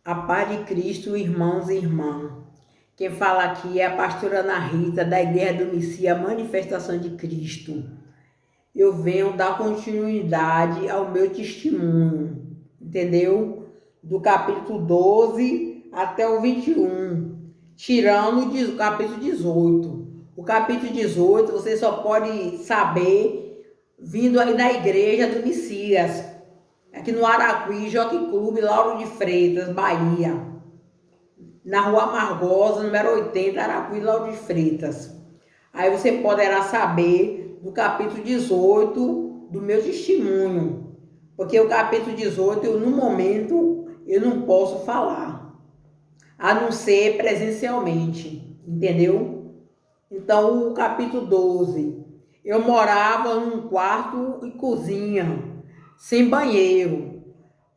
A paz de Cristo, irmãos e irmãs. Quem fala aqui é a pastora Ana Rita, da Igreja do Messias, Manifestação de Cristo. Eu venho dar continuidade ao meu testemunho, entendeu? Do capítulo 12 até o 21, tirando o capítulo 18. O capítulo 18 você só pode saber vindo aí da Igreja do Messias, aqui no Araquém, Jockey Clube, Lauro de Freitas, Bahia, na Rua Amargosa, número 80, Araquém, Lauro de Freitas. Aí você poderá saber do capítulo 18 do meu testemunho, porque o capítulo 18, no momento, eu não posso falar, a não ser presencialmente, entendeu? Então, o capítulo 12, eu morava num quarto e cozinha, sem banheiro,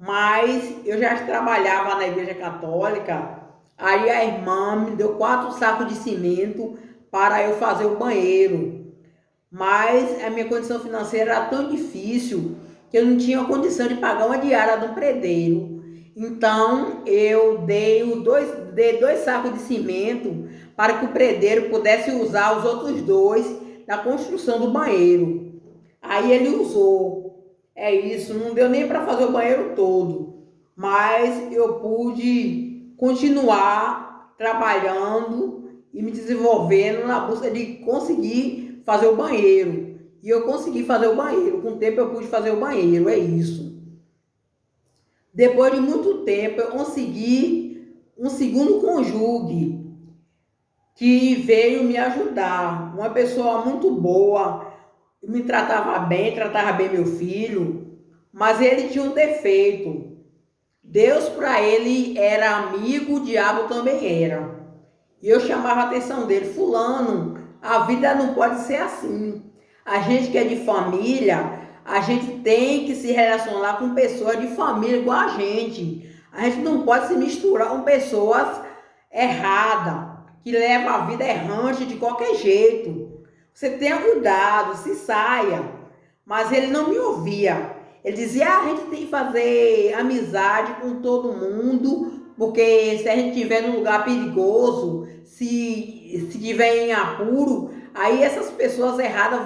mas eu já trabalhava na igreja católica. Aí a irmã me deu 4 sacos de cimento para eu fazer o banheiro, mas a minha condição financeira era tão difícil que eu não tinha condição de pagar uma diária do predeiro. Então eu dei dois sacos de cimento para que o predeiro pudesse usar os outros 2 na construção do banheiro. Aí ele usou. É isso, não deu nem para fazer o banheiro todo, mas eu pude continuar trabalhando e me desenvolvendo na busca de conseguir fazer o banheiro. E eu consegui fazer o banheiro, com o tempo eu pude fazer o banheiro, é isso. Depois de muito tempo eu consegui um segundo cônjuge que veio me ajudar, uma pessoa muito boa, me tratava bem meu filho, mas ele tinha um defeito. Deus para ele era amigo, o diabo também era. E eu chamava a atenção dele: fulano, a vida não pode ser assim. A gente que é de família, a gente tem que se relacionar com pessoas de família igual a gente. A gente não pode se misturar com pessoas erradas, que levam a vida errante de qualquer jeito. Você tenha cuidado, se saia. Mas ele não me ouvia. Ele dizia: a gente tem que fazer amizade com todo mundo, porque se a gente estiver num lugar perigoso, se tiver em apuro, aí essas pessoas erradas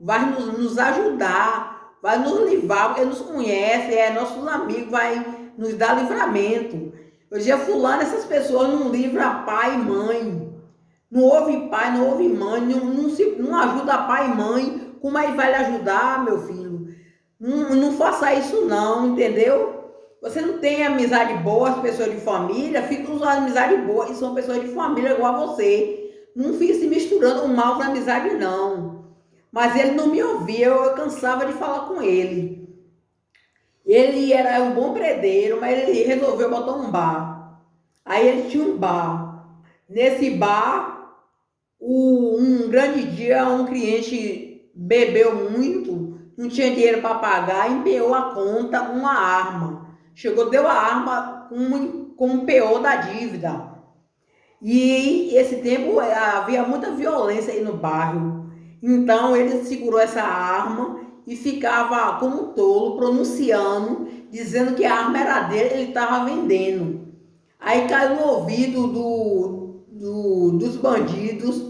vai nos ajudar, vai nos livrar, porque nos conhece, é nossos amigos, vai nos dar livramento. Eu dizia: fulano, essas pessoas não livram pai e mãe. Não ouve pai, não ouve mãe, não ajuda pai e mãe. Como aí vai lhe ajudar, meu filho? Não faça isso não, entendeu? Você não tem amizade boa, as pessoas de família, fica usando amizade boa, e são pessoas de família igual a você. Não fique se misturando o mal com a amizade, não. Mas ele não me ouvia, eu cansava de falar com ele. Ele era um bom predeiro, mas ele resolveu botar um bar. Aí ele tinha um bar. Nesse bar, um grande dia, um cliente bebeu muito, não tinha dinheiro para pagar, empenhou a conta, uma arma. Chegou, deu a arma com um PO da dívida. E esse tempo havia muita violência aí no bairro. Então ele segurou essa arma e ficava como um tolo pronunciando, dizendo que a arma era dele, ele estava vendendo. Aí caiu no ouvido dos bandidos,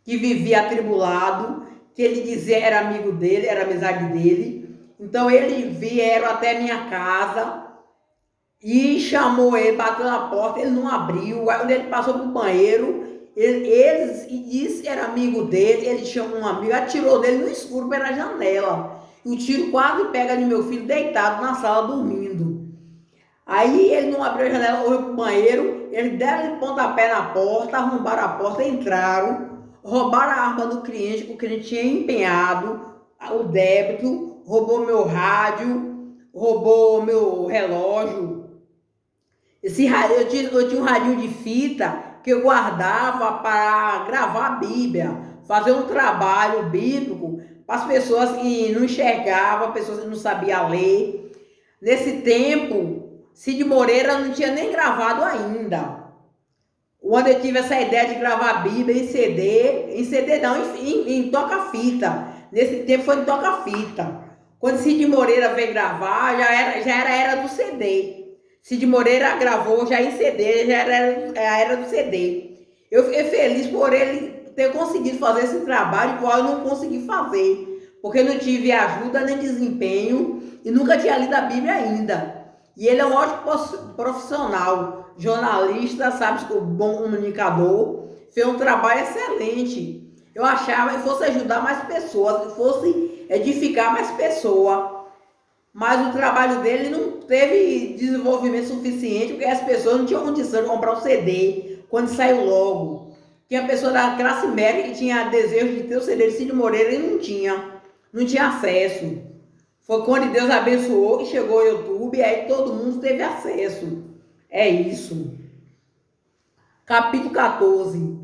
que vivia atribulado, que ele dizia era amigo dele, era amizade dele. Então eles vieram até minha casa e chamou ele, bateu na porta, ele não abriu. Aí quando ele passou pro banheiro, eles e disse que era amigo dele, ele chamou um amigo, atirou dele no escuro pela janela. E o tiro quase pega no meu filho deitado na sala dormindo. Aí ele não abriu a janela, foi pro banheiro, eles deram pontapé na porta, arrombaram a porta, entraram, roubaram a arma do cliente, que o cliente tinha empenhado, o débito, roubou meu rádio, roubou meu relógio. Eu tinha um radinho de fita que eu guardava para gravar a Bíblia, fazer um trabalho bíblico para as pessoas que não enxergavam, pessoas que não sabiam ler. Nesse tempo, Cid Moreira não tinha nem gravado ainda. Quando eu tive essa ideia de gravar a Bíblia em CD não, em toca-fita. Nesse tempo foi em toca-fita. Quando Cid Moreira veio gravar, já era era do CD. Cid Moreira gravou já em CD, já era a era do CD. Eu fiquei feliz por ele ter conseguido fazer esse trabalho, igual eu não consegui fazer, porque não tive ajuda nem desempenho e nunca tinha lido a Bíblia ainda. E ele é um ótimo profissional, jornalista, sabe, bom comunicador, fez um trabalho excelente. Eu achava que fosse ajudar mais pessoas, que fosse edificar mais pessoas. Mas o trabalho dele não teve desenvolvimento suficiente, porque as pessoas não tinham condição de comprar um CD quando saiu logo. Tinha pessoa da classe média que tinha desejo de ter o CD de Cid Moreira e não tinha acesso. Foi quando Deus abençoou que chegou o YouTube e aí todo mundo teve acesso. É isso. Capítulo 14.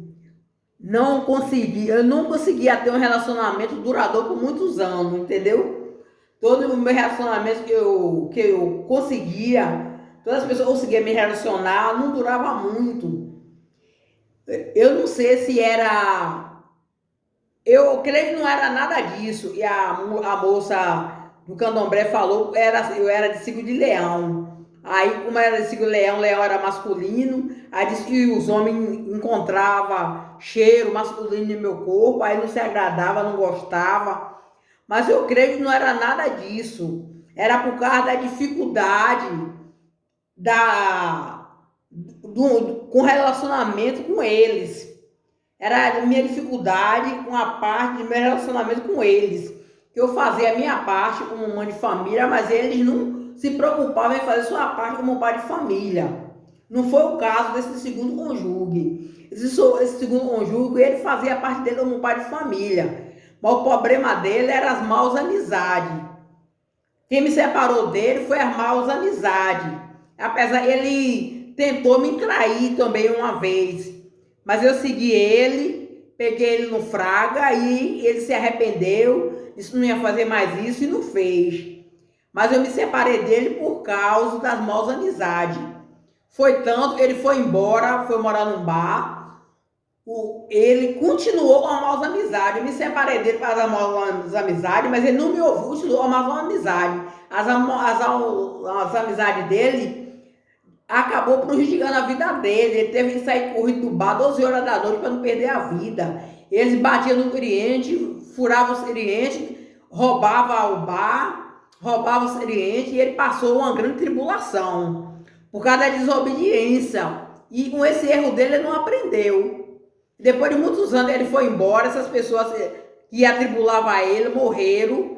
Eu não conseguia ter um relacionamento duradouro por muitos anos, entendeu? Todo o meu relacionamento que eu conseguia, todas as pessoas conseguiam me relacionar, não durava muito. Eu não sei se era. Eu creio que não era nada disso. E a moça do Candomblé falou que eu era de signo de leão. Aí, como era de signo de leão, leão era masculino. Aí disse que os homens encontravam cheiro masculino no meu corpo, aí não se agradava, não gostava. Mas eu creio que não era nada disso. Era por causa da dificuldade com relacionamento com eles. Era a minha dificuldade com a parte do meu relacionamento com eles. Que eu fazia a minha parte como mãe de família, mas eles não se preocupavam em fazer sua parte como pai de família. Não foi o caso desse segundo cônjuge. Esse segundo cônjuge, ele fazia a parte dele como pai de família. Mas o problema dele era as maus amizades. Quem me separou dele foi as maus amizades. Apesar, ele tentou me trair também uma vez. Mas eu segui ele, peguei ele no fraga e ele se arrependeu, disse que não ia fazer mais isso e não fez. Mas eu me separei dele por causa das maus amizades. Foi tanto que ele foi embora, foi morar num bar. Ele continuou com as maus amizades. Eu me separei dele para as maus amizades, mas ele não me ouviu, continuou com as maus amizades. As amizades dele acabou prejudicando a vida dele. Ele teve que sair correndo do bar 12 horas da noite para não perder a vida. Eles batiam no cliente, furavam o cliente, roubavam o bar, roubavam o cliente e ele passou uma grande tribulação por causa da desobediência. E com esse erro dele ele não aprendeu. Depois de muitos anos ele foi embora, essas pessoas que atribulavam ele morreram.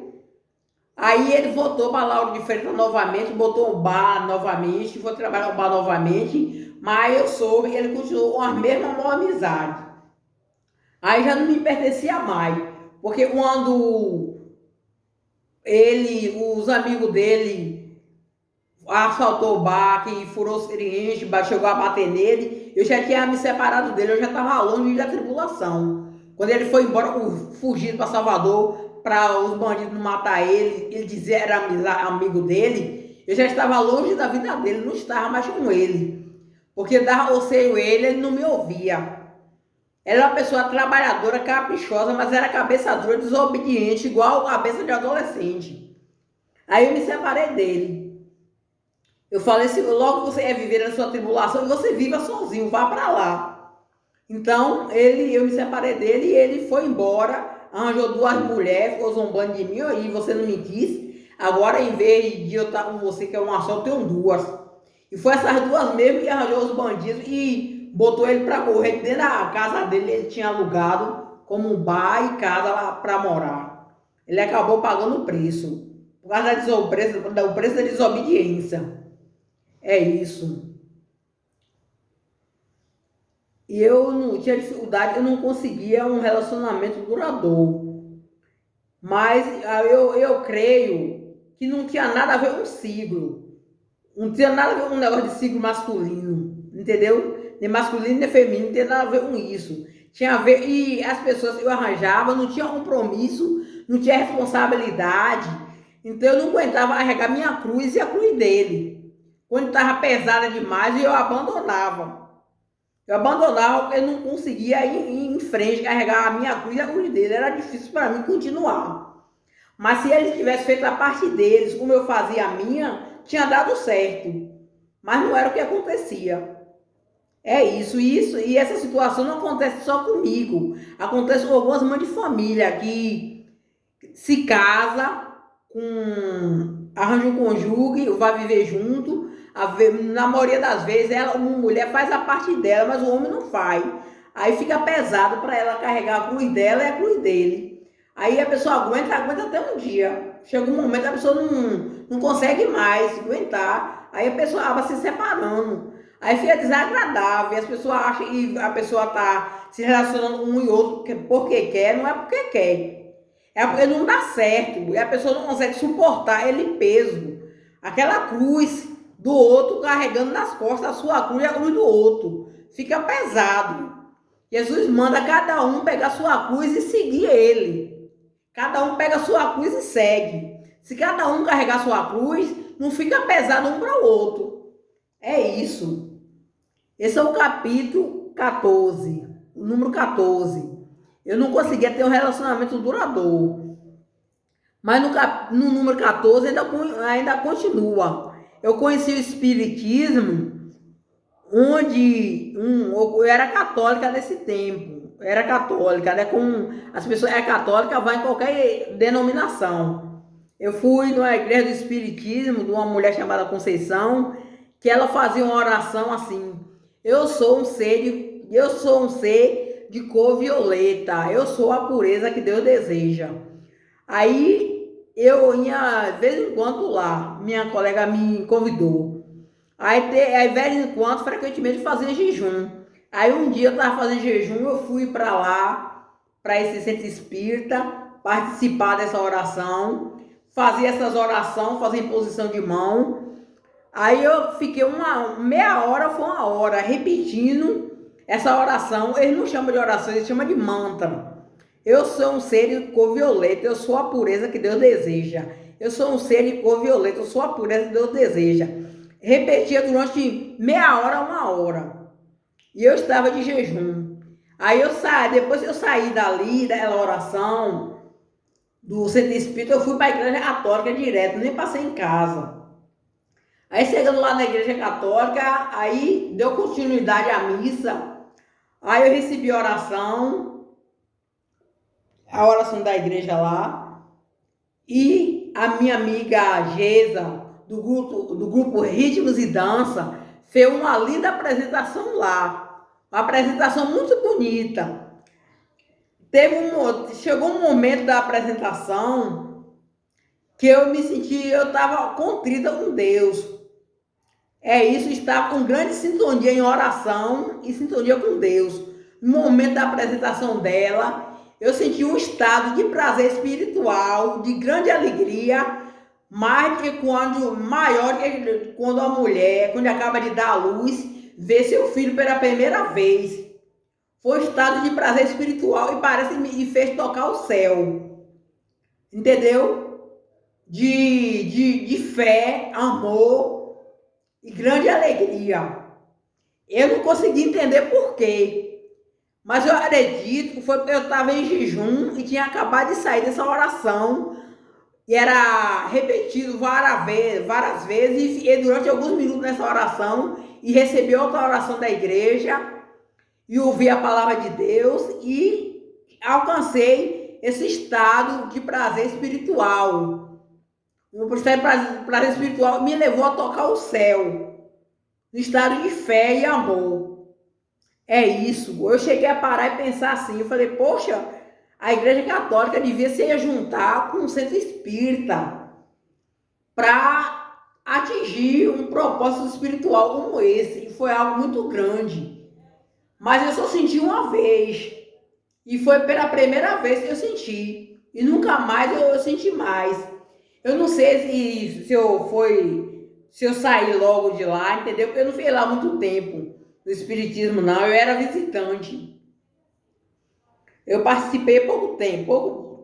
Aí ele voltou para Lauro de Freitas novamente, botou um bar novamente, foi trabalhar no bar novamente, mas eu soube que ele continuou com a mesma boa amizade. Aí já não me pertencia mais, porque quando os amigos dele assaltou o bar, que furou os clientes, chegou a bater nele, eu já tinha me separado dele, eu já estava longe da tribulação. Quando ele foi embora, fugido para Salvador, para os bandidos não matar ele dizia que era amigo dele, eu já estava longe da vida dele, não estava mais com ele. Porque dava roceio ele não me ouvia. Era uma pessoa trabalhadora, caprichosa, mas era cabeça dura, desobediente, igual a cabeça de adolescente. Aí eu me separei dele. Eu falei assim, logo você é viver na sua tribulação, você viva sozinho, vá para lá. Então, eu me separei dele e ele foi embora, arranjou duas mulheres, ficou zombando de mim, e você não me quis. Agora, em vez de eu estar com você, que é uma só, eu tenho duas. E foi essas duas mesmo que arranjou os bandidos e botou ele para correr. Dentro da casa dele, ele tinha alugado como um bar e casa lá para morar. Ele acabou pagando o preço, por causa do preço da desobediência. É isso. E eu não tinha dificuldade, eu não conseguia um relacionamento duradouro. Mas eu creio que não tinha nada a ver com signo. Não tinha nada a ver com um negócio de signo masculino. Entendeu? Nem masculino nem feminino, não tinha nada a ver com isso. Tinha a ver, e as pessoas que eu arranjava não tinham compromisso, não tinha responsabilidade. Então eu não aguentava carregar minha cruz e a cruz dele. Quando estava pesada demais, eu abandonava. Eu abandonava porque eu não conseguia ir em frente, carregar a minha cruz e a cruz dele. Era difícil para mim continuar. Mas se eles tivessem feito a parte deles, como eu fazia a minha, tinha dado certo. mas não era o que acontecia. É isso, e essa situação não acontece só comigo, acontece com algumas mães de família que se casa, arranja um cônjuge, vai viver junto, na maioria das vezes uma mulher faz a parte dela, mas o homem não faz. Aí fica pesado para ela carregar a cruz dela e a cruz dele. Aí a pessoa aguenta até um dia. Chega um momento que a pessoa não consegue mais aguentar. Aí a pessoa acaba se separando. Aí fica desagradável. E as pessoas acham que a pessoa está se relacionando um e outro porque quer, não é porque quer. É porque não dá certo. E a pessoa não consegue suportar aquele peso. Aquela cruz do outro carregando nas costas a sua cruz e a cruz do outro. Fica pesado. Jesus manda cada um pegar sua cruz e seguir ele. Cada um pega sua cruz e segue. Se cada um carregar sua cruz, não fica pesado um para o outro. É isso. Esse é o capítulo 14, o número 14. Eu não conseguia ter um relacionamento duradouro. Mas no número 14 ainda continua. Eu conheci o Espiritismo onde eu era católica nesse tempo. Era católica, né? As pessoas é católica, vai em qualquer denominação. Eu fui numa igreja do Espiritismo, de uma mulher chamada Conceição, que ela fazia uma oração assim: eu sou um ser de cor violeta, eu sou a pureza que Deus deseja. Aí eu ia de vez em quando lá, minha colega me convidou. Aí, de vez em quando, frequentemente fazia jejum. Aí um dia eu estava fazendo jejum, eu fui para lá, para esse centro espírita, participar dessa oração, fazia essas orações, fazia imposição de mão. Aí eu fiquei uma meia hora, foi uma hora, repetindo essa oração. Eles não chamam de oração, eles chamam de mantra. Eu sou um ser de cor violeta, eu sou a pureza que Deus deseja. Eu sou um ser de cor violeta, eu sou a pureza que Deus deseja. Repetia durante meia hora, uma hora. E eu estava de jejum. Aí eu saí, depois que eu saí dali, daquela oração, do centro espírita, eu fui para a igreja católica direto, nem passei em casa. Aí chegando lá na igreja católica, aí deu continuidade à missa. Aí eu recebi a oração da igreja lá. E a minha amiga Geza, do grupo Ritmos e Dança, fez uma linda apresentação lá. Uma apresentação muito bonita. Chegou um momento da apresentação que eu estava contrita com Deus. É isso, estava com grande sintonia em oração e sintonia com Deus. No momento da apresentação dela, eu senti um estado de prazer espiritual, de grande alegria, maior que quando a mulher, quando acaba de dar à luz, vê seu filho pela primeira vez. Foi um estado de prazer espiritual e parece que me fez tocar o céu. Entendeu? De fé, amor e grande alegria. Eu não consegui entender por quê. Mas eu acredito que foi porque eu estava em jejum e tinha acabado de sair dessa oração. E era repetido várias vezes. E fiquei durante alguns minutos nessa oração. E recebi outra oração da igreja. E ouvi a palavra de Deus. E alcancei esse estado de prazer espiritual. O prazer espiritual me levou a tocar o céu. No estado de fé e amor. É isso. Eu cheguei a parar e pensar assim. Eu falei, poxa, a igreja católica devia se juntar com o centro espírita para atingir um propósito espiritual como esse. E foi algo muito grande. Mas eu só senti uma vez. E foi pela primeira vez que eu senti. E nunca mais eu senti mais. Eu não sei se eu saí logo de lá, entendeu? Porque eu não fiquei lá muito tempo no espiritismo, não. Eu era visitante. Eu participei pouco tempo.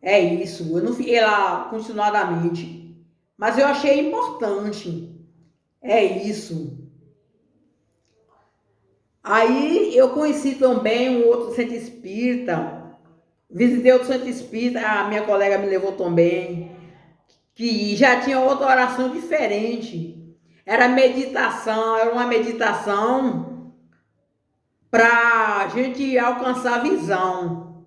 É isso. Eu não fiquei lá continuadamente. Mas eu achei importante. É isso. Aí eu conheci também um outro centro espírita. Visitei outro centro espírita, a minha colega me levou também, que já tinha outra oração diferente. Era meditação, era uma meditação para a gente alcançar a visão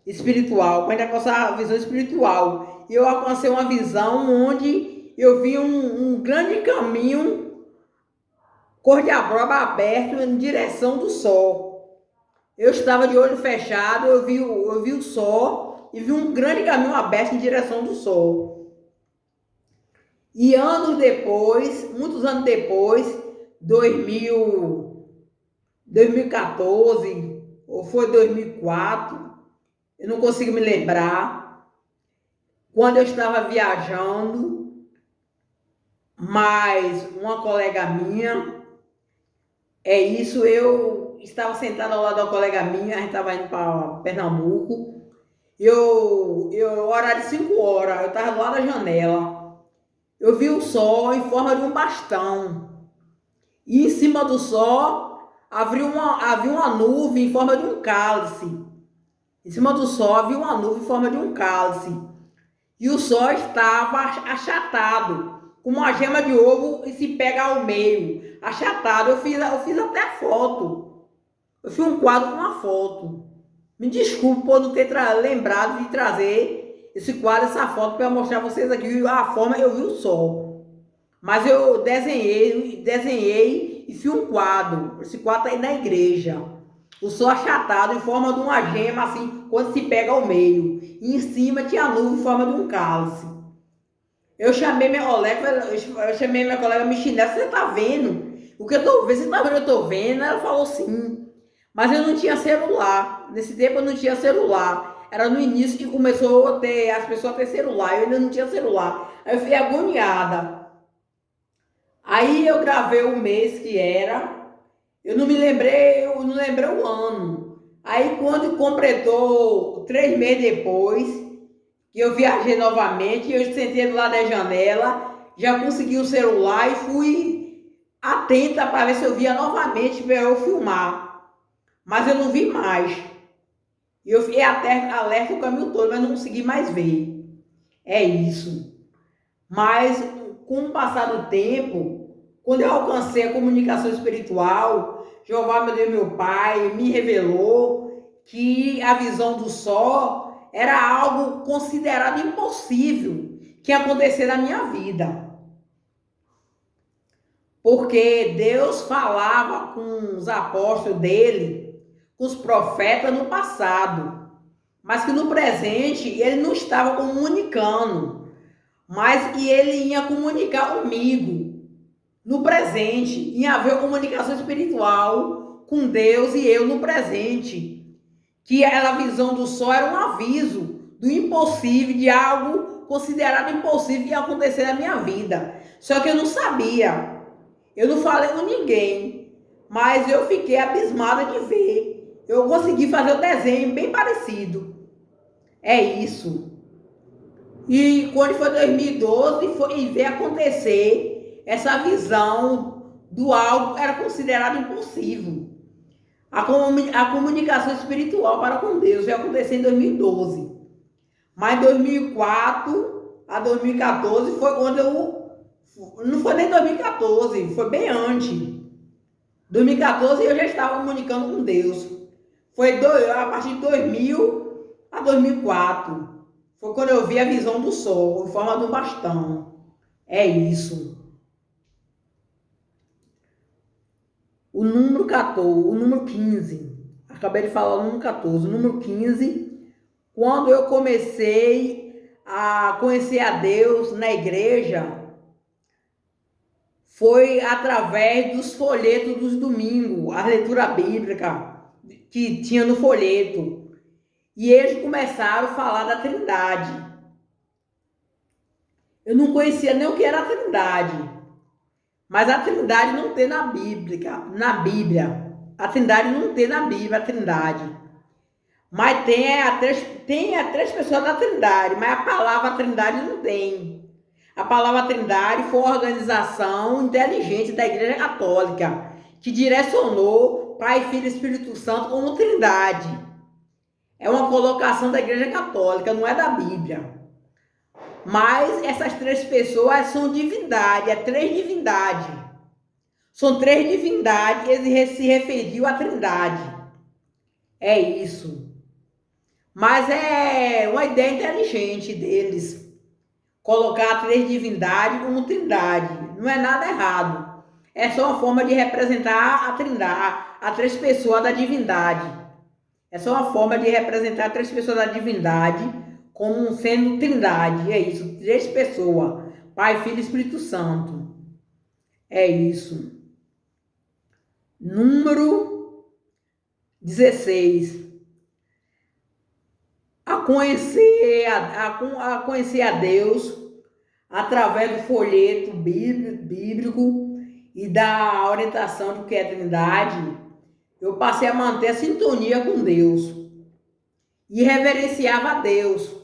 espiritual, para a gente alcançar a visão espiritual. E eu alcancei uma visão onde eu vi um grande caminho cor de abóbora aberto em direção do sol. Eu estava de olho fechado, eu vi o sol e vi um grande caminho aberto em direção do sol. E anos depois, muitos anos depois, 2014, ou foi 2004, eu não consigo me lembrar, quando eu estava viajando, mais uma colega minha, eu estava sentada ao lado da colega minha, a gente estava indo para Pernambuco, horário de 5 horas, eu estava lá da janela, eu vi o sol em forma de um bastão, e em cima do sol havia uma nuvem em forma de um cálice, em cima do sol havia uma nuvem em forma de um cálice, e o sol estava achatado, como uma gema de ovo e se pega ao meio, achatado. Eu fiz até foto. Eu fiz um quadro com uma foto. Me desculpe por não ter lembrado de trazer esse quadro, essa foto, para mostrar a vocês aqui a forma eu vi o sol. Mas eu desenhei e fiz um quadro. Esse quadro está aí na igreja. O sol achatado em forma de uma gema, assim, quando se pega ao meio. E em cima tinha a nuvem em forma de um cálice. Eu chamei minha colega, Michinela, você tá vendo? O que eu tô vendo? Você tá vendo? Eu tô vendo. Ela falou sim. Mas eu não tinha celular. Nesse tempo eu não tinha celular. Era no início que começou a ter, as pessoas a ter celular. Eu ainda não tinha celular. Aí eu fiquei agoniada. Aí eu gravei o mês que era. Eu não lembrei o ano. Aí quando completou 3 meses depois, que eu viajei novamente, eu sentei do lado da janela, já consegui o celular e fui atenta para ver se eu via novamente para eu filmar. Mas eu não vi mais. E eu fiquei alerta o caminho todo, mas não consegui mais ver. É isso. Mas com o passar do tempo, quando eu alcancei a comunicação espiritual, Jeová, meu Deus, meu Pai, me revelou que a visão do sol era algo considerado impossível que acontecer na minha vida. Porque Deus falava com os apóstolos dele, com os profetas no passado, mas que no presente ele não estava comunicando, mas que ele ia comunicar comigo. No presente, ia haver comunicação espiritual com Deus e eu no presente. Que aquela visão do sol era um aviso do impossível, de algo considerado impossível que ia acontecer na minha vida. Só que eu não sabia. Eu não falei com ninguém. Mas eu fiquei abismada de ver. Eu consegui fazer o desenho bem parecido. É isso. E quando foi 2012, foi ver acontecer essa visão do algo que era considerado impossível. A comunicação espiritual para com Deus vai acontecer em 2012. Mas 2004 a 2014 foi quando eu... Não foi nem 2014, foi bem antes. 2014 eu já estava comunicando com Deus. Foi a partir de 2000 a 2004. Foi quando eu vi a visão do sol, em forma de um bastão. É isso. O número 14, o número 15. Acabei de falar o número 14. O número 15, quando eu comecei a conhecer a Deus na igreja, foi através dos folhetos dos domingos, a leitura bíblica que tinha no folheto. E eles começaram a falar da Trindade. Eu não conhecia nem o que era a Trindade. Mas a Trindade não tem na Bíblia. A Trindade não tem na Bíblia, a Trindade. Mas tem as três pessoas da Trindade, mas a palavra Trindade não tem. A palavra Trindade foi uma organização inteligente da Igreja Católica, que direcionou Pai, Filho e Espírito Santo como Trindade. É uma colocação da Igreja Católica, não é da Bíblia. Mas essas três pessoas são divindade, é três divindades. São três divindades, ele se referiu à Trindade. É isso. Mas é uma ideia inteligente deles. Colocar três divindades como Trindade. Não é nada errado. É só uma forma de representar a Trindade, as três pessoas da divindade. É só uma forma de representar três pessoas da divindade como sendo Trindade. É isso, três pessoas. Pai, Filho e Espírito Santo. É isso. Número 16. A conhecer a Deus através do folheto bíblico e da orientação do que é Trindade, eu passei a manter a sintonia com Deus e reverenciava a Deus.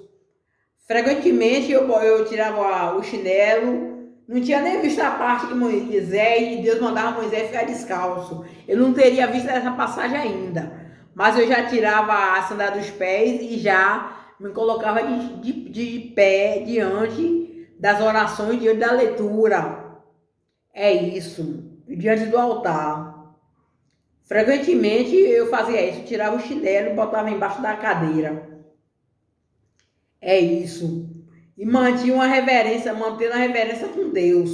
Frequentemente eu tirava o chinelo, não tinha nem visto a parte de Moisés e Deus mandava Moisés ficar descalço. Eu não teria visto essa passagem ainda, mas eu já tirava a sandália dos pés e já me colocava de pé diante das orações, diante da leitura. É isso, diante do altar. Frequentemente eu fazia isso, tirava o chinelo e botava embaixo da cadeira. É isso. E mantinha uma reverência, mantendo a reverência com Deus.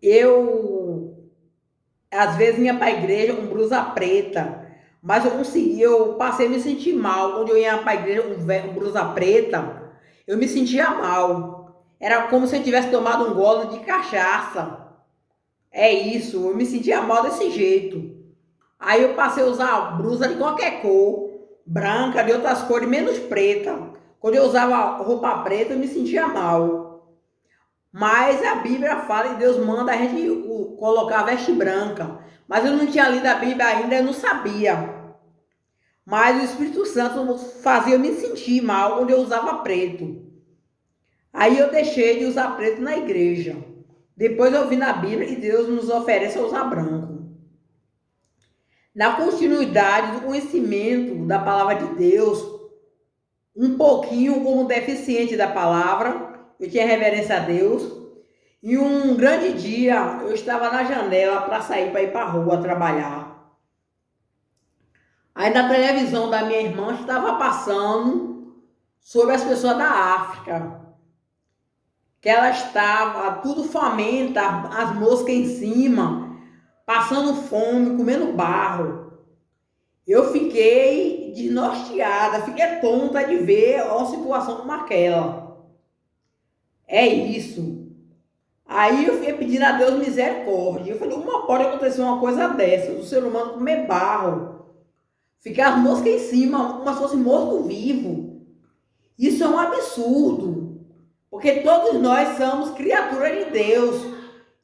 Eu, às vezes, ia para a igreja com blusa preta, mas eu passei a me sentir mal. Quando eu ia para a igreja com blusa preta, eu me sentia mal. Era como se eu tivesse tomado um gole de cachaça. É isso, eu me sentia mal desse jeito. Aí eu passei a usar blusa de qualquer cor, branca, de outras cores, menos preta. Quando eu usava roupa preta, eu me sentia mal. Mas a Bíblia fala e Deus manda a gente colocar veste branca. Mas eu não tinha lido a Bíblia ainda, eu não sabia. Mas o Espírito Santo fazia eu me sentir mal quando eu usava preto. Aí eu deixei de usar preto na igreja. Depois eu vi na Bíblia e Deus nos oferece a usar branco. Na continuidade do conhecimento da palavra de Deus, um pouquinho como deficiente da palavra, eu tinha reverência a Deus, e um grande dia eu estava na janela para sair para ir para a rua trabalhar. Aí na televisão da minha irmã estava passando sobre as pessoas da África, que ela estava tudo faminta, as moscas em cima, passando fome, comendo barro. Eu fiquei desnorteada, fiquei tonta de ver uma situação como aquela. É isso. Aí eu fiquei pedindo a Deus misericórdia. Eu falei, como pode acontecer uma coisa dessa? O ser humano comer barro, ficar as moscas em cima, como se fosse morto vivo. Isso é um absurdo. Porque todos nós somos criaturas de Deus.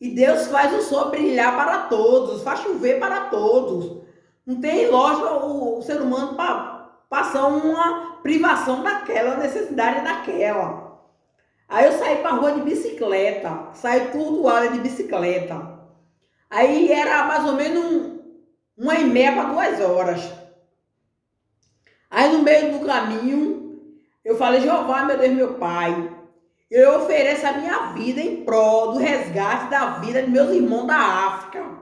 E Deus faz o sol brilhar para todos, faz chover para todos. Não tem lógica o ser humano passar uma privação daquela, uma necessidade daquela. Aí eu saí para a rua de bicicleta, saí tumultuada de bicicleta. Aí era mais ou menos 1h30 para 2 horas. Aí no meio do caminho, eu falei, Jeová, meu Deus, meu Pai, eu ofereço a minha vida em prol do resgate da vida de meus irmãos da África.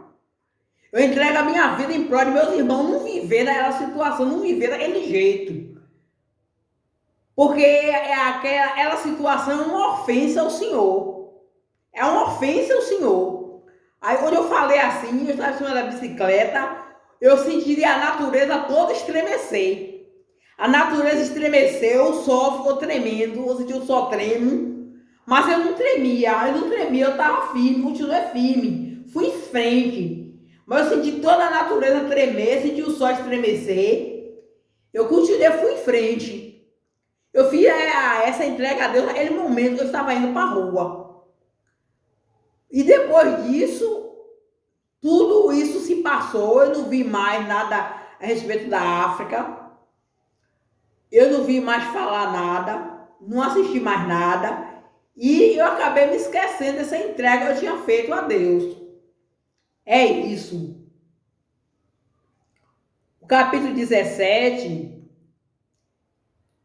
Eu entrego a minha vida em prol de meus irmãos não viver naquela situação, não viver daquele jeito. Porque aquela situação é uma ofensa ao Senhor. É uma ofensa ao Senhor. Aí quando eu falei assim, eu estava em cima da bicicleta, eu senti a natureza toda estremecer. A natureza estremeceu, o sol ficou tremendo, eu senti o sol tremo, mas eu não tremia, eu estava firme, continuei firme, fui em frente. Mas eu senti toda a natureza tremer, senti o sol estremecer, eu continuei, fui em frente. Eu fiz essa entrega a Deus naquele momento que eu estava indo para a rua. E depois disso, tudo isso se passou, eu não vi mais nada a respeito da África. Eu não vi mais falar nada, não assisti mais nada. E eu acabei me esquecendo dessa entrega que eu tinha feito a Deus. É isso. O capítulo 17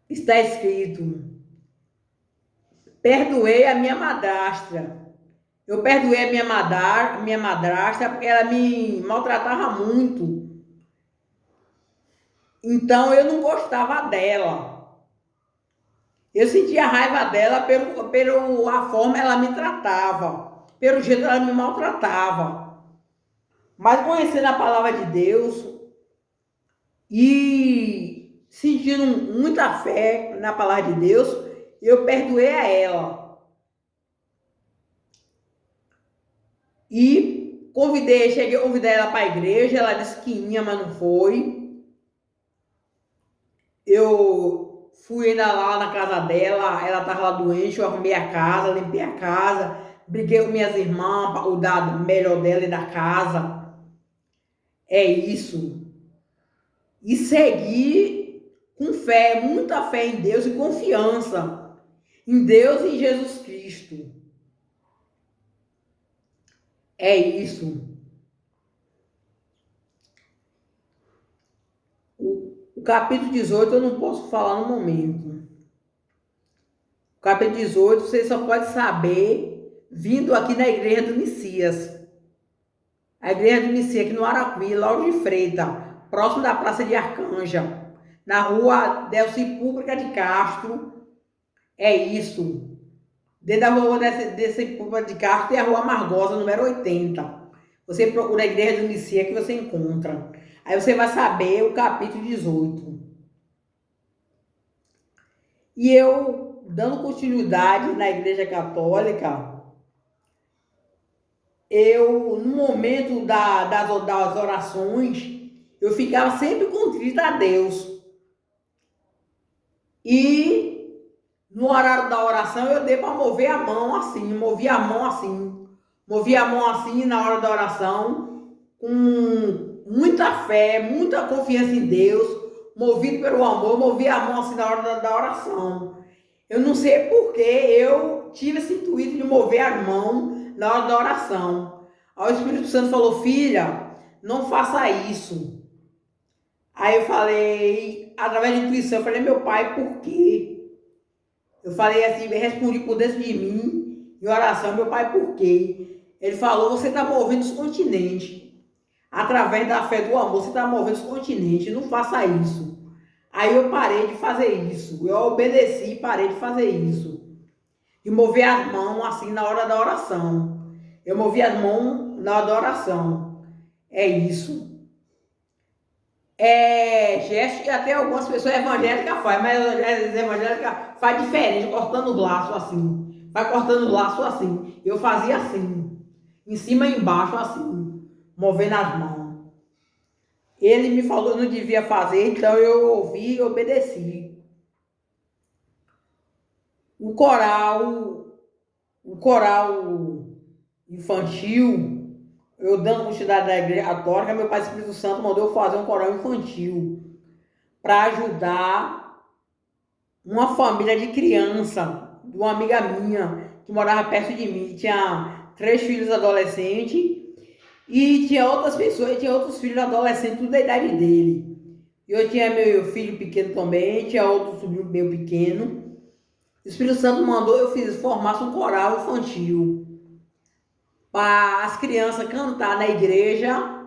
está escrito: perdoei a minha madrastra Eu perdoei a minha madrasta porque ela me maltratava muito. Então eu não gostava dela. Eu sentia raiva dela pelo a forma ela me tratava, pelo jeito ela me maltratava. Mas conhecendo a palavra de Deus e sentindo muita fé na palavra de Deus, eu perdoei a ela. E cheguei a convidar ela para a igreja, ela disse que ia, mas não foi. Eu fui ainda lá na casa dela, ela estava lá doente, eu arrumei a casa, limpei a casa, briguei com minhas irmãs para cuidar melhor dela e da casa. É isso. E segui com fé, muita fé em Deus e confiança em Deus e em Jesus Cristo. É isso. O capítulo 18 eu não posso falar no momento. O capítulo 18 você só pode saber vindo aqui na igreja do Messias. A igreja do Messias aqui no Araqui, Lauro de Freitas, próximo da Praça de Arcanja, na rua Delci Pública de Castro. É isso. Dentro da rua desse Pública de Castro tem a rua Amargosa, número 80. Você procura a igreja do Messias que você encontra. Aí você vai saber o capítulo 18. E eu, dando continuidade na igreja católica, no momento das orações, eu ficava sempre contrita a Deus. E no horário da oração eu dei para mover a mão assim, movia a mão assim. Movia a mão assim na hora da oração, com muita fé, muita confiança em Deus, movido pelo amor, movia a mão assim na hora da oração. Eu não sei porque eu tive esse intuito de mover as mãos na hora da oração. Aí o Espírito Santo falou, filha, não faça isso. Aí eu falei, através de intuição, eu falei, meu pai, por quê? Eu falei assim, respondi por dentro de mim, em oração, meu pai, por quê? Ele falou, você está movendo os continentes. Através da fé do amor, você está movendo os continentes, não faça isso. Aí eu parei de fazer isso. Eu obedeci e parei de fazer isso. E mover as mãos assim na hora da oração. Eu movi as mãos na hora da oração. É isso. É gesto que até algumas pessoas evangélicas fazem, mas as evangélicas faz diferente, cortando o laço assim. Vai cortando o laço assim. Eu fazia assim. Em cima e embaixo assim. Movendo as mãos. Ele me falou que não devia fazer, então eu ouvi e obedeci. O coral, o coral infantil, eu dando continuidade da igreja católica, meu pai Espírito Santo mandou eu fazer um coral infantil para ajudar uma família de criança, de uma amiga minha que morava perto de mim, tinha 3 filhos adolescentes e tinha outras pessoas, tinha outros filhos adolescentes, tudo da idade dele. Eu tinha meu filho pequeno também, tinha outro sobrinho meu pequeno. O Espírito Santo mandou eu formasse um coral infantil para as crianças cantar na igreja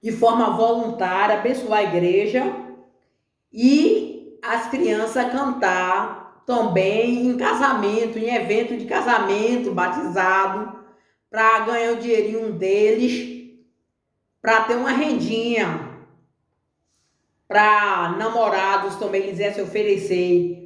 de forma voluntária, abençoar a igreja e as crianças cantar também em casamento, em evento de casamento, batizado, para ganhar o dinheirinho deles, para ter uma rendinha, para namorados também quisessem oferecer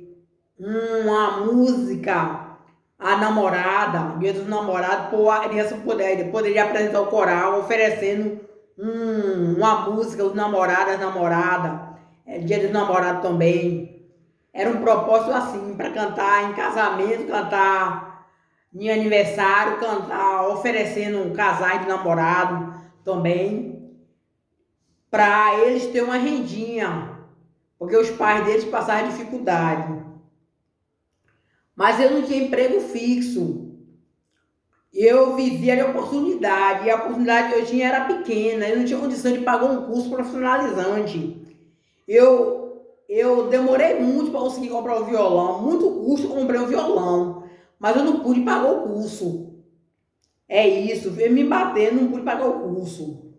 uma música à namorada, dia dos namorados, a criança poderia apresentar o coral oferecendo uma música aos namorados, às namoradas, dia dos namorados também. Era um propósito assim, para cantar em casamento, cantar em aniversário, cantar oferecendo casais de namorado também, para eles terem uma rendinha, porque os pais deles passaram dificuldade. Mas eu não tinha emprego fixo. Eu vivia de oportunidade, e a oportunidade que eu tinha era pequena, eu não tinha condição de pagar um curso profissionalizante. Eu demorei muito para conseguir comprar um violão, muito custo comprei um violão, mas eu não pude pagar o curso. É isso, veio me bater, não pude pagar o curso.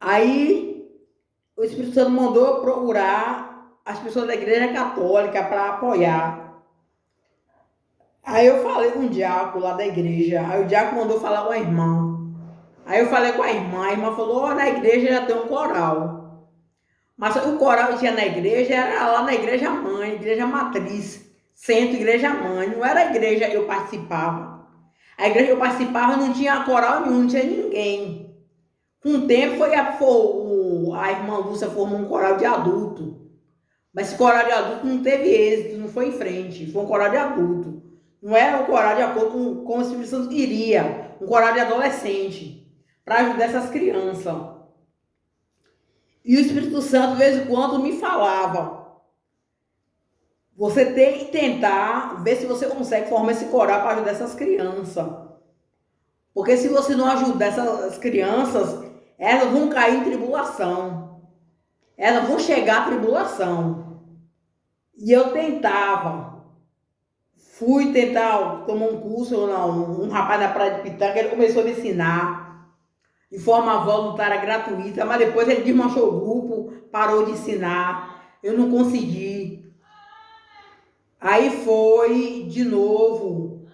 Aí o Espírito Santo mandou eu procurar as pessoas da igreja católica para apoiar. Aí eu falei com o diácono lá da igreja, aí o diácono mandou falar com a irmã. Aí eu falei com a irmã falou, ó, na igreja já tem um coral. Mas o coral que tinha na igreja era lá na igreja mãe, igreja matriz, centro, igreja mãe, não era a igreja que eu participava. A igreja que eu participava não tinha coral nenhum, não tinha ninguém. Com o tempo a irmã Lúcia formou um coral de adulto. Mas esse coral de adulto não teve êxito, não foi em frente. Foi um coral de adulto. Não era um coral de acordo com o Espírito Santo queria. Um coral de adolescente. Para ajudar essas crianças. E o Espírito Santo, de vez em quando, me falava. Você tem que tentar ver se você consegue formar esse coral para ajudar essas crianças. Porque se você não ajudar essas crianças, elas vão cair em tribulação. Elas vão chegar à tribulação. E eu tentava. Fui tentar tomar um curso, um rapaz da Praia de Pitanga, ele começou a me ensinar de forma voluntária, gratuita, mas depois ele desmanchou o grupo, parou de ensinar, eu não consegui. Aí foi de novo,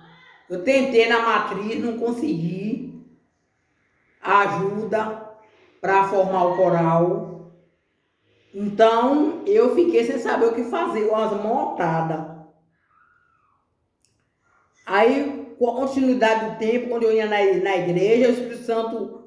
eu tentei na matriz, não consegui ajuda para formar o coral. Então eu fiquei sem saber o que fazer, umas montadas. Aí, com a continuidade do tempo, quando eu ia na igreja, o Espírito Santo,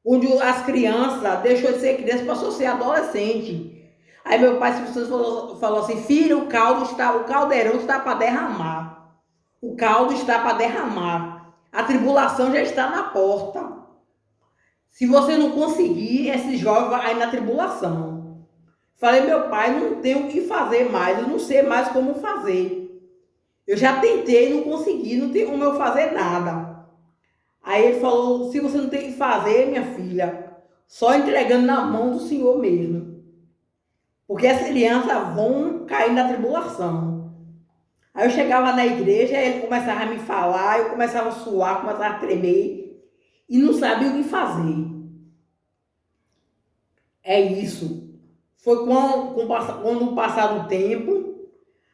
onde as crianças, deixou de ser criança, passou a ser adolescente. Aí meu pai, o Espírito Santo, falou assim, filho, o caldeirão está para derramar. O caldo está para derramar. A tribulação já está na porta. Se você não conseguir, esse jovem vai na tribulação. Falei, meu pai, não tenho o que fazer mais, eu não sei mais como fazer. Eu já tentei, não consegui, não tem como eu fazer nada. Aí ele falou, se você não tem o que fazer, minha filha, só entregando na mão do Senhor mesmo. Porque as crianças vão cair na tribulação. Aí eu chegava na igreja, ele começava a me falar, eu começava a suar, começava a tremer, e não sabia o que fazer. É isso. Foi quando o passar do tempo,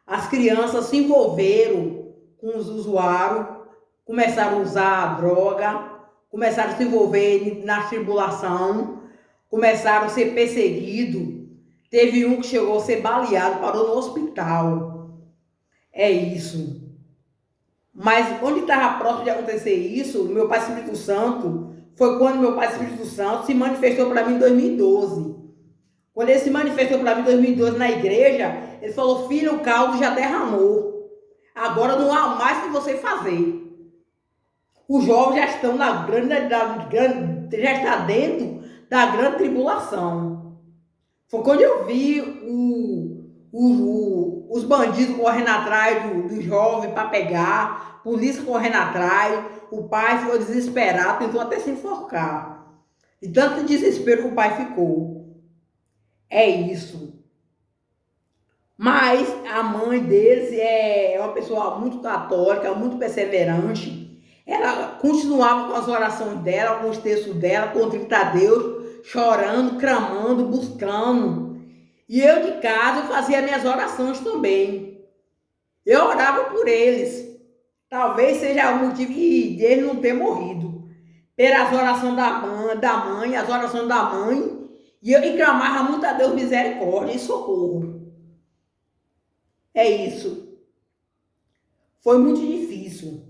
as crianças se envolveram com os usuários, começaram a usar a droga, começaram a se envolver na tribulação, começaram a ser perseguidos. Teve um que chegou a ser baleado, parou no hospital. É isso. Mas onde estava próximo de acontecer isso, meu Pai Espírito Santo, foi quando meu Pai Espírito Santo se manifestou para mim em 2012. Quando ele se manifestou para mim em 2012 na igreja, ele falou, filho, o caldo já derramou. Agora não há mais o que você fazer. Os jovens já estão já está dentro da grande tribulação. Foi quando eu vi os bandidos correndo atrás do jovem para pegar, polícia correndo atrás, o pai ficou desesperado, tentou até se enforcar. De tanto desespero que o pai ficou. É isso. Mas a mãe deles é uma pessoa muito católica, muito perseverante. Ela continuava com as orações dela, alguns textos dela, contrita a Deus, chorando, clamando, buscando. E eu de casa fazia minhas orações também. Eu orava por eles. Talvez seja o motivo de ele não ter morrido. Pelas orações da mãe, as orações da mãe. E eu clamava muito a Deus misericórdia e socorro. É isso. Foi muito difícil.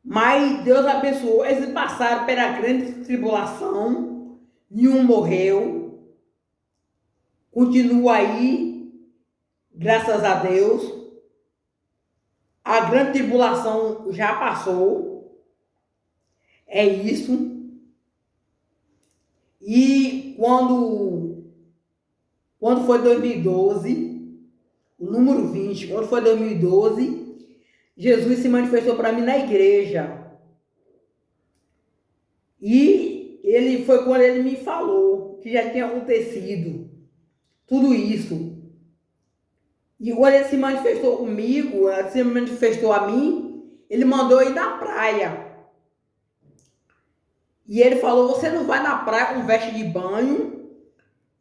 Mas Deus abençoou. Eles passaram pela grande tribulação. Nenhum morreu. Continua aí. Graças a Deus. A grande tribulação já passou. É isso. E quando foi 2012, o número 20, quando foi 2012, Jesus se manifestou para mim na igreja. E ele foi quando ele me falou que já tinha acontecido tudo isso. E quando ele se manifestou comigo, ele se manifestou a mim, ele mandou ir na praia. E ele falou, você não vai na praia com veste de banho,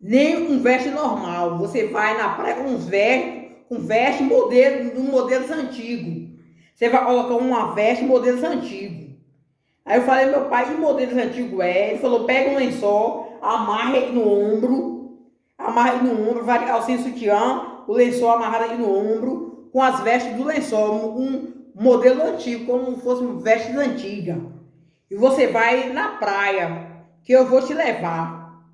nem um veste normal. Você vai na praia com veste modelos antigos. Você vai colocar uma veste modelos antigos. Aí eu falei, meu pai, que modelos antigos é? Ele falou, pega um lençol, amarra ele no ombro, vai de calcinha e sutiã, o lençol amarrado aí no ombro, com as vestes do lençol, um modelo antigo, como se fosse vestes antigas. E você vai na praia, que eu vou te levar.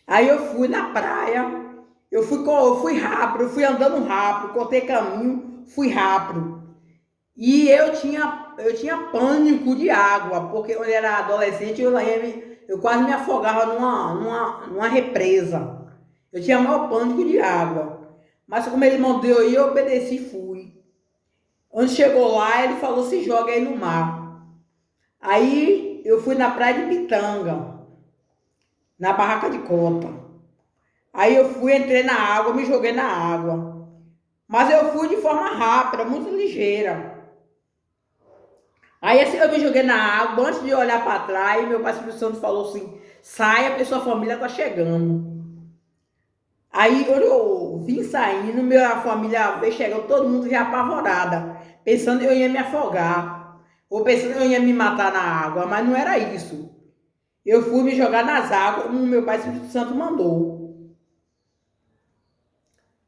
Aí eu fui na praia, eu fui rápido, eu fui andando rápido, cortei caminho, fui rápido. E eu tinha pânico de água, porque quando eu era adolescente eu quase me afogava numa represa. Eu tinha maior pânico de água. Mas como ele mandou eu obedeci e fui. Quando chegou lá, ele falou, se joga aí no mar. Aí eu fui na praia de Pitanga, na barraca de cota. Aí eu fui, entrei na água, me joguei na água. Mas eu fui de forma rápida, muito ligeira. Aí assim eu me joguei na água, antes de olhar para trás, meu pai Espírito Santo falou assim, saia porque sua família está chegando. Aí eu vim saindo, minha família veio chegando, todo mundo já apavorada, pensando que eu ia me afogar, ou pensando que eu ia me matar na água, mas não era isso. Eu fui me jogar nas águas, como meu pai Espírito Santo mandou.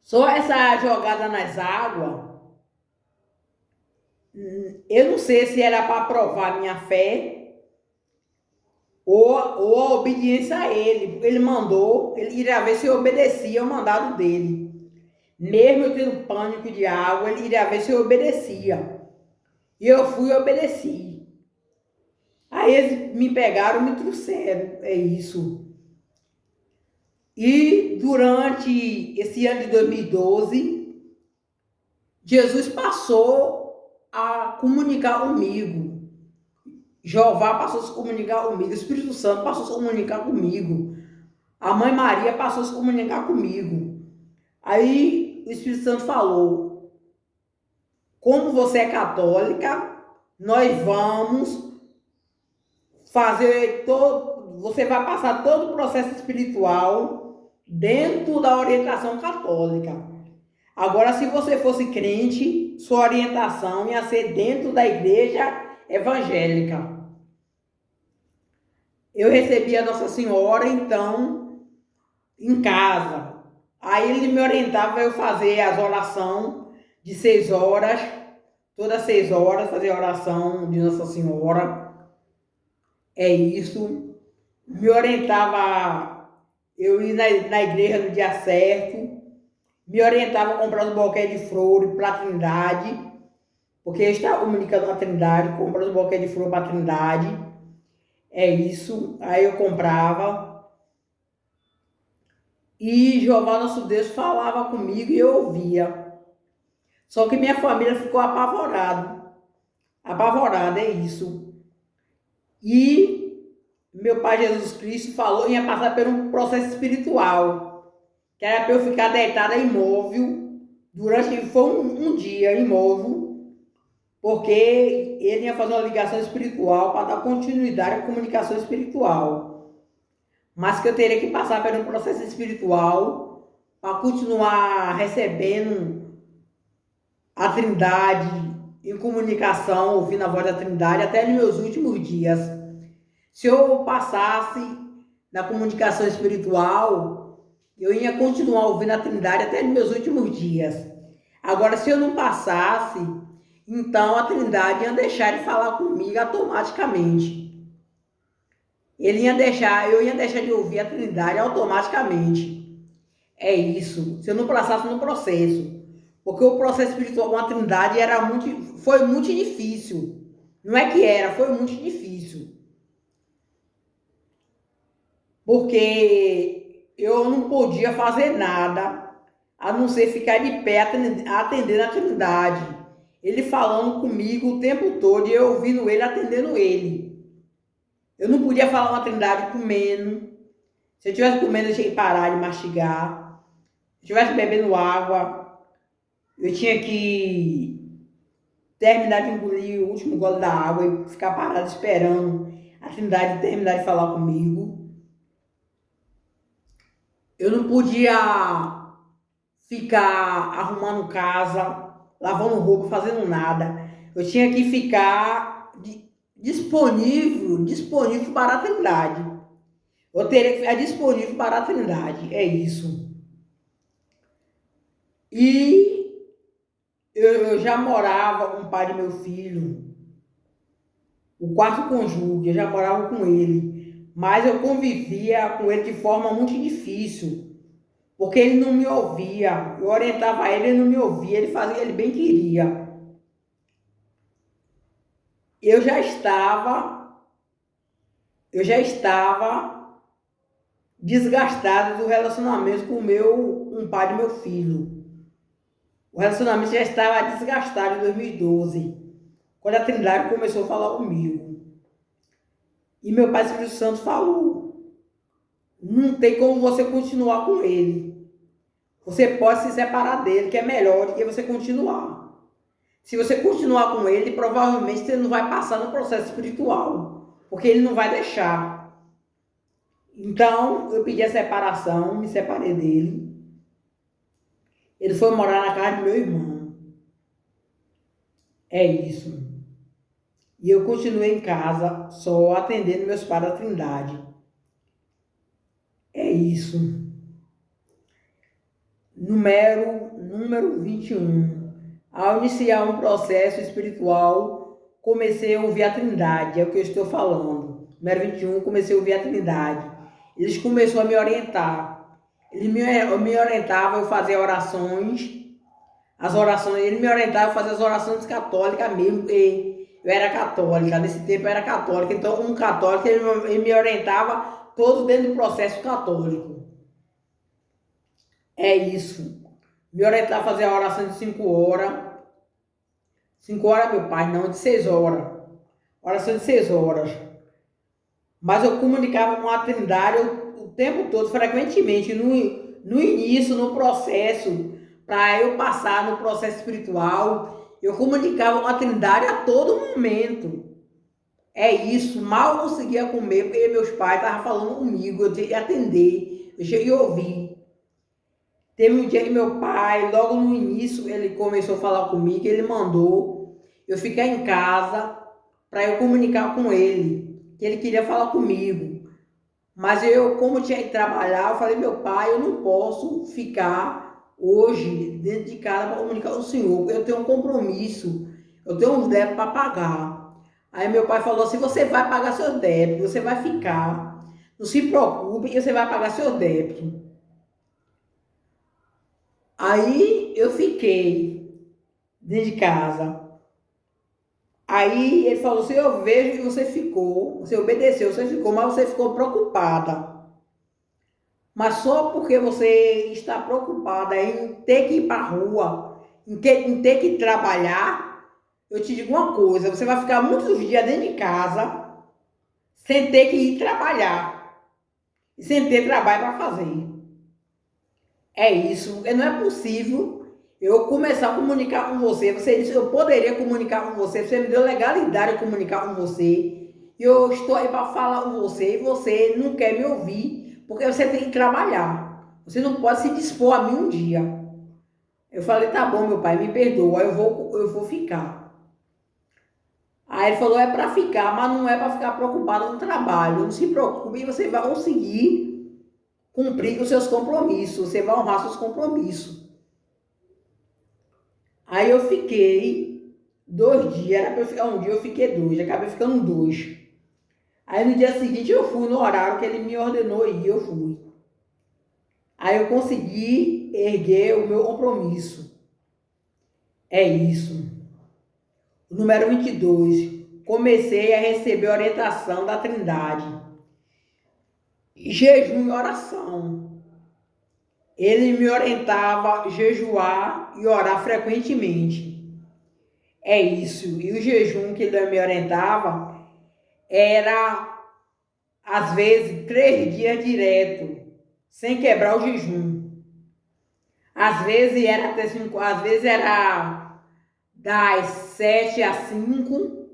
Só essa jogada nas águas, eu não sei se era para provar minha fé, ou a obediência a ele. Ele mandou, ele iria ver se eu obedecia ao mandado dele. Mesmo eu tendo pânico de água, ele iria ver se eu obedecia. E eu fui e obedeci. Aí eles me pegaram, me trouxeram. É isso. E durante esse ano de 2012, Jesus passou a comunicar comigo. Jeová passou a se comunicar comigo, o Espírito Santo passou a se comunicar comigo, a Mãe Maria passou a se comunicar comigo. Aí o Espírito Santo falou, como você é católica, nós vamos fazer você vai passar todo o processo espiritual dentro da orientação católica. Agora, se você fosse crente, sua orientação ia ser dentro da igreja evangélica. Eu recebi a Nossa Senhora, então, em casa. Aí ele me orientava a eu fazer as orações de 6 horas, todas 6 horas, fazer a oração de Nossa Senhora. É isso. Me orientava eu ir na igreja no dia certo. Me orientava a comprar um buquê de flores para a Trindade, porque eu estava comunicando a Trindade, comprar um buquê de flores para a Trindade. É isso. Aí eu comprava. E Jeová Nosso Deus falava comigo e eu ouvia. Só que minha família ficou apavorada. Apavorada, é isso. E meu Pai Jesus Cristo falou que ia passar por um processo espiritual. Que era para eu ficar deitada imóvel durante foi um dia imóvel, porque ele ia fazer uma ligação espiritual para dar continuidade à comunicação espiritual. Mas que eu teria que passar por um processo espiritual para continuar recebendo a Trindade em comunicação, ouvindo a voz da Trindade até nos meus últimos dias. Se eu passasse na comunicação espiritual, eu ia continuar ouvindo a Trindade até nos meus últimos dias. Agora, se eu não passasse, então a Trindade ia deixar de falar comigo automaticamente. Eu ia deixar de ouvir a Trindade automaticamente. É isso. Se eu não passasse no processo. Porque o processo espiritual com a Trindade foi muito difícil. Não é que era, foi muito difícil. Porque eu não podia fazer nada, a não ser ficar de pé atendendo a Trindade. Ele falando comigo o tempo todo e eu ouvindo ele, atendendo ele. Eu não podia falar uma Trindade comendo. Se eu estivesse comendo, eu tinha que parar de mastigar. Se eu estivesse bebendo água, eu tinha que terminar de engolir o último gole da água e ficar parado esperando a Trindade terminar de falar comigo. Eu não podia ficar arrumando casa, lavando roupa, fazendo nada. Eu tinha que ficar disponível para a Trindade. Eu teria que ficar disponível para a Trindade, é isso. E eu já morava com o pai do meu filho, o quarto cônjuge, eu já morava com ele, mas eu convivia com ele de forma muito difícil, porque ele não me ouvia, eu orientava ele, ele não me ouvia, ele fazia o que ele bem queria. Eu já estava desgastado do relacionamento com um pai do meu filho. O relacionamento já estava desgastado em 2012, quando a Trindade começou a falar comigo. E meu pai Espírito Santo falou: não tem como você continuar com ele. Você pode se separar dele, que é melhor do que você continuar. Se você continuar com ele, provavelmente você não vai passar no processo espiritual, porque ele não vai deixar. Então, eu pedi a separação, me separei dele. Ele foi morar na casa do meu irmão. É isso. E eu continuei em casa, só atendendo meus pais da Trindade. É isso. Número 21. Ao iniciar um processo espiritual, comecei a ouvir a Trindade, é o que eu estou falando. Número 21, comecei a ouvir a Trindade. Eles começaram a me orientar. Eles me orientavam a fazer orações. Ele me orientava a fazer as orações católicas mesmo, porque eu era católica, nesse tempo eu era católica, então um católico, ele me orientava todo dentro do processo católico. É isso. Me orientava a fazer a oração de 5 horas. 5 horas, meu pai, não, de 6 horas. Oração de 6 horas. Mas eu comunicava com a Trindade o tempo todo, frequentemente, no início, no processo, para eu passar no processo espiritual, eu comunicava com a Trindade a todo momento. É isso, mal eu conseguia comer, porque meus pais estavam falando comigo, eu tinha que atender, eu cheguei a ouvir. Teve um dia que meu pai, logo no início, ele começou a falar comigo, ele mandou eu ficar em casa para eu comunicar com ele, que ele queria falar comigo. Mas eu, como tinha que trabalhar, eu falei, meu pai, eu não posso ficar hoje dentro de casa para comunicar com o senhor, eu tenho um compromisso, eu tenho uns débitos para pagar. Aí meu pai falou assim, você vai pagar seus débitos, você vai ficar, não se preocupe que você vai pagar seus débitos. Aí eu fiquei dentro de casa. Aí ele falou assim, eu vejo que você obedeceu, você ficou, mas você ficou preocupada. Mas só porque você está preocupada em ter que ir para a rua, em ter que trabalhar, eu te digo uma coisa, você vai ficar muitos dias dentro de casa sem ter que ir trabalhar. E sem ter trabalho para fazer. É isso, porque não é possível eu começar a comunicar com você. Você disse que eu poderia comunicar com você, você me deu legalidade de comunicar com você. E eu estou aí para falar com você e você não quer me ouvir, porque você tem que trabalhar. Você não pode se dispor a mim um dia. Eu falei, tá bom, meu pai, me perdoa, eu vou ficar. Aí ele falou, é para ficar, mas não é para ficar preocupado no trabalho. Não se preocupe, você vai conseguir cumprir os seus compromissos, você vai honrar seus compromissos. Aí eu fiquei 2 dias, era para eu ficar um dia, eu fiquei 2, acabei ficando 2. Aí no dia seguinte eu fui no horário que ele me ordenou ir, eu fui. Aí eu consegui erguer o meu compromisso. É isso. O número 22. Comecei a receber orientação da Trindade. Jejum e oração. Ele me orientava a jejuar e orar frequentemente. É isso. E o jejum que ele me orientava era, às vezes, 3 dias direto, sem quebrar o jejum. Às vezes era até 5, às vezes era das 7 às 5,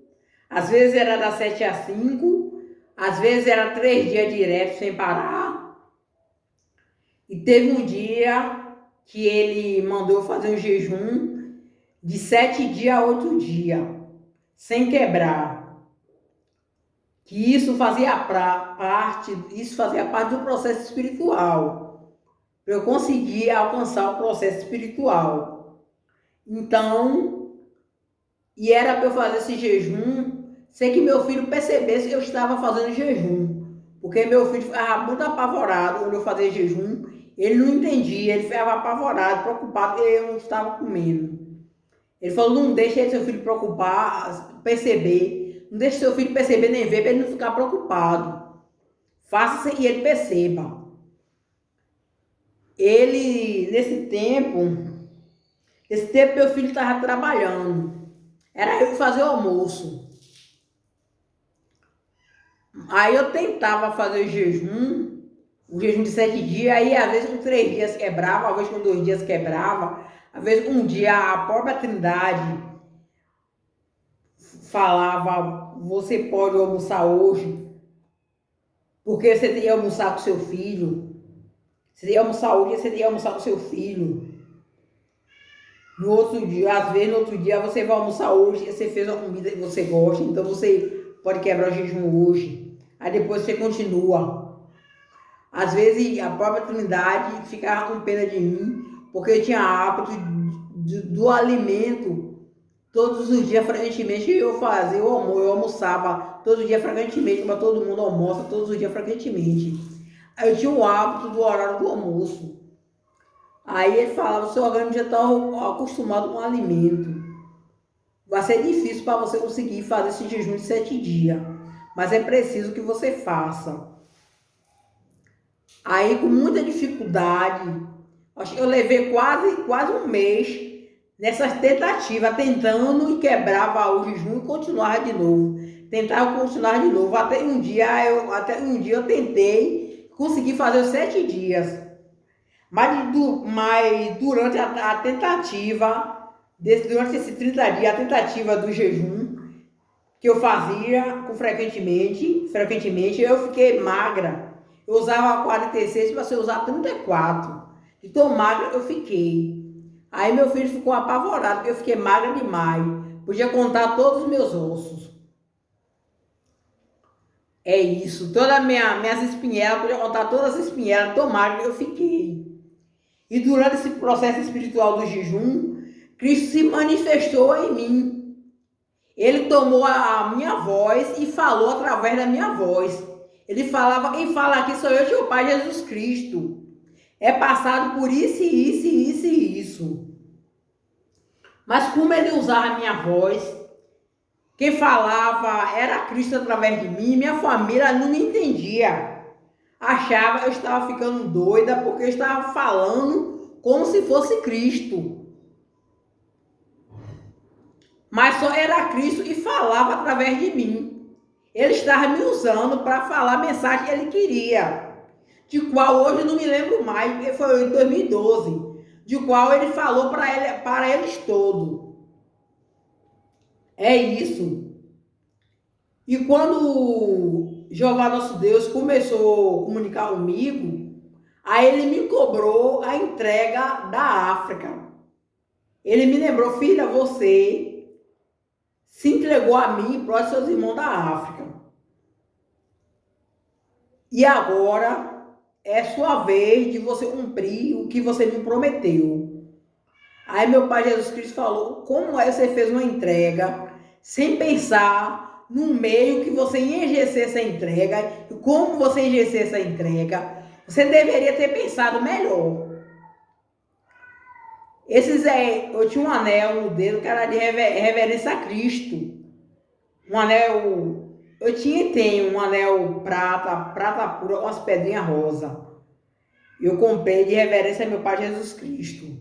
às vezes era das 7 às 5, às vezes era 3 dias direto sem parar. E teve um dia que ele mandou fazer um jejum de 7 dias a 8 dias, sem quebrar. Que isso fazia parte do processo espiritual, para eu conseguir alcançar o processo espiritual. Então, e era para eu fazer esse jejum, sem que meu filho percebesse que eu estava fazendo jejum, porque meu filho ficava muito apavorado quando eu fazia jejum, ele não entendia, ele ficava apavorado, preocupado que eu não estava comendo. Ele falou, não deixe seu filho preocupar, perceber, não deixe seu filho perceber nem ver, para ele não ficar preocupado. Faça e ele perceba. Nesse tempo meu filho estava trabalhando. Era eu que fazia o almoço. Aí eu tentava fazer o jejum de 7 dias, aí às vezes com 3 dias quebrava, às vezes com 2 dias quebrava, às vezes um dia a própria Trindade falava, você pode almoçar hoje, porque você tem que almoçar com seu filho. Você tem que almoçar hoje, você tem que almoçar com seu filho. No outro dia, às vezes no outro dia você vai almoçar hoje, você fez uma comida que você gosta, então você pode quebrar o jejum hoje. Aí depois você continua. Às vezes a própria Trindade ficava com pena de mim, porque eu tinha hábito do alimento. Todos os dias, frequentemente, eu almoçava todo dia frequentemente, como todo mundo almoça todos os dias frequentemente. Aí eu tinha o hábito do horário do almoço. Aí ele falava, seu organismo já está acostumado com o alimento. Vai ser difícil para você conseguir fazer esse jejum de 7 dias, mas é preciso que você faça. Aí, com muita dificuldade, acho que eu levei quase um mês nessas tentativas, tentando e quebrava o jejum e continuava de novo. Tentava continuar de novo. Até um dia eu tentei conseguir fazer os 7 dias. Mas durante a tentativa, durante esses 30 dias, a tentativa do jejum que eu fazia frequentemente, eu fiquei magra. Eu usava 46, mas eu usava 34. De tão magra eu fiquei. Aí meu filho ficou apavorado, porque eu fiquei magra demais. Podia contar todos os meus ossos. É isso. Todas minhas espinhelas, podia contar todas as espinhelas, tão magra que eu fiquei. E durante esse processo espiritual do jejum, Cristo se manifestou em mim. Ele tomou a minha voz e falou através da minha voz. Ele falava, quem fala aqui sou eu, teu Pai Jesus Cristo. É passado por isso, isso e isso. Mas como ele usava a minha voz, quem falava era Cristo através de mim, minha família não me entendia. Achava que eu estava ficando doida porque eu estava falando como se fosse Cristo. Mas só era Cristo e falava através de mim. Ele estava me usando para falar a mensagem que ele queria, de qual hoje eu não me lembro mais, porque foi em 2012, de qual ele falou para eles todos. É isso. E quando Jeová Nosso Deus começou a comunicar comigo, aí ele me cobrou a entrega da África. Ele me lembrou, filha, você se entregou a mim para os seus irmãos da África. E agora é sua vez de você cumprir o que você me prometeu. Aí meu Pai Jesus Cristo falou, como é que você fez uma entrega sem pensar no meio que você ia exercer essa entrega, e como você ia exercer essa entrega, você deveria ter pensado melhor. Eu tinha um anel no dedo que era de reverência a Cristo. Um anel, eu tinha e tenho um anel prata pura, com as pedrinhas rosa. Eu comprei de reverência a meu Pai Jesus Cristo.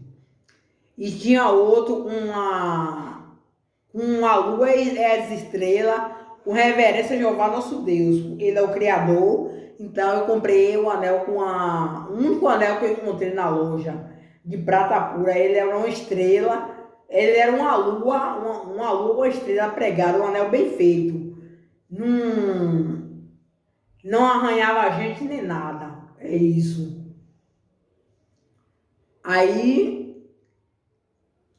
E tinha outro com uma lua e as estrelas, com reverência a Jeová Nosso Deus. Ele é o Criador. Então eu comprei um anel o único anel que eu encontrei na loja, de prata pura. Ele era uma estrela ele era uma estrela pregada, um anel bem feito. Não arranhava a gente nem nada. É isso. Aí,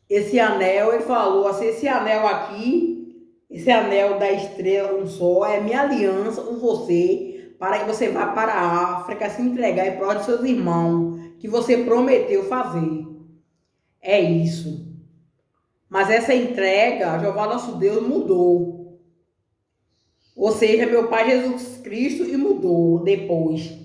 esse anel, ele falou assim, esse anel aqui, esse anel da estrela um sol, é minha aliança com você, para que você vá para a África se entregar em prol de seus irmãos, que você prometeu fazer. É isso. Mas essa entrega, Jeová nosso Deus mudou. Ou seja, meu Pai Jesus Cristo e mudou depois.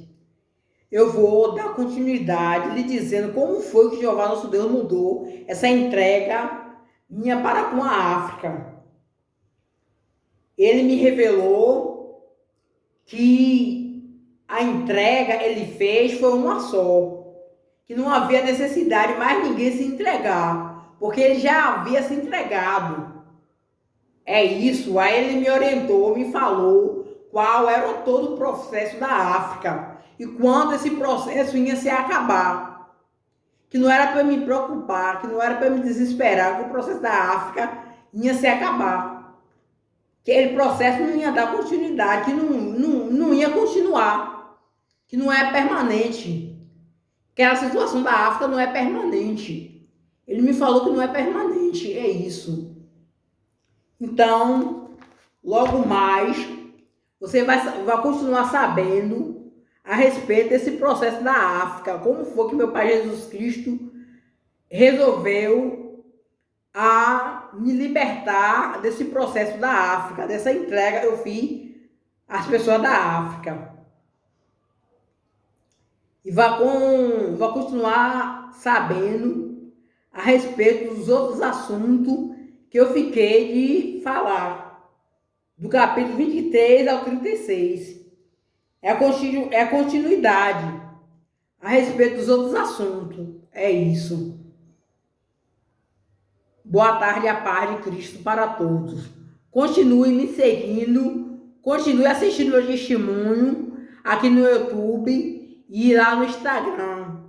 Eu vou dar continuidade lhe dizendo como foi que Jeová nosso Deus mudou essa entrega minha para com a África. Ele me revelou que a entrega ele fez foi uma só, que não havia necessidade mais ninguém se entregar, porque ele já havia se entregado. É isso, aí ele me orientou, me falou qual era todo o processo da África e quando esse processo ia se acabar. Que não era para me preocupar, que não era para me desesperar, que o processo da África ia se acabar. Que aquele processo não ia dar continuidade, que não ia continuar, que não é permanente. Que a situação da África não é permanente. Ele me falou que não é permanente, é isso. Então, logo mais, você vai continuar sabendo a respeito desse processo da África, como foi que meu Pai Jesus Cristo resolveu a me libertar desse processo da África, dessa entrega que eu fiz às pessoas da África. E vai continuar sabendo a respeito dos outros assuntos que eu fiquei de falar, do capítulo 23 ao 36. É a continuidade a respeito dos outros assuntos. É isso. Boa tarde, a paz de Cristo para todos. Continue me seguindo, continue assistindo meu testemunho aqui no YouTube e lá no Instagram.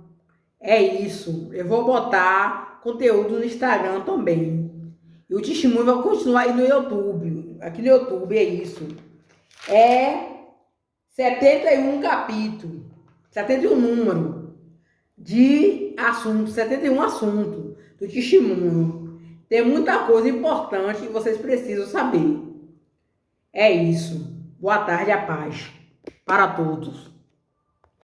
É isso. Eu vou botar conteúdo no Instagram também. E o testemunho vai continuar aí no YouTube. Aqui no YouTube, é isso. É 71 capítulos, 71 número de assuntos, 71 assuntos do testemunho. Tem muita coisa importante que vocês precisam saber. É isso. Boa tarde, a paz para todos.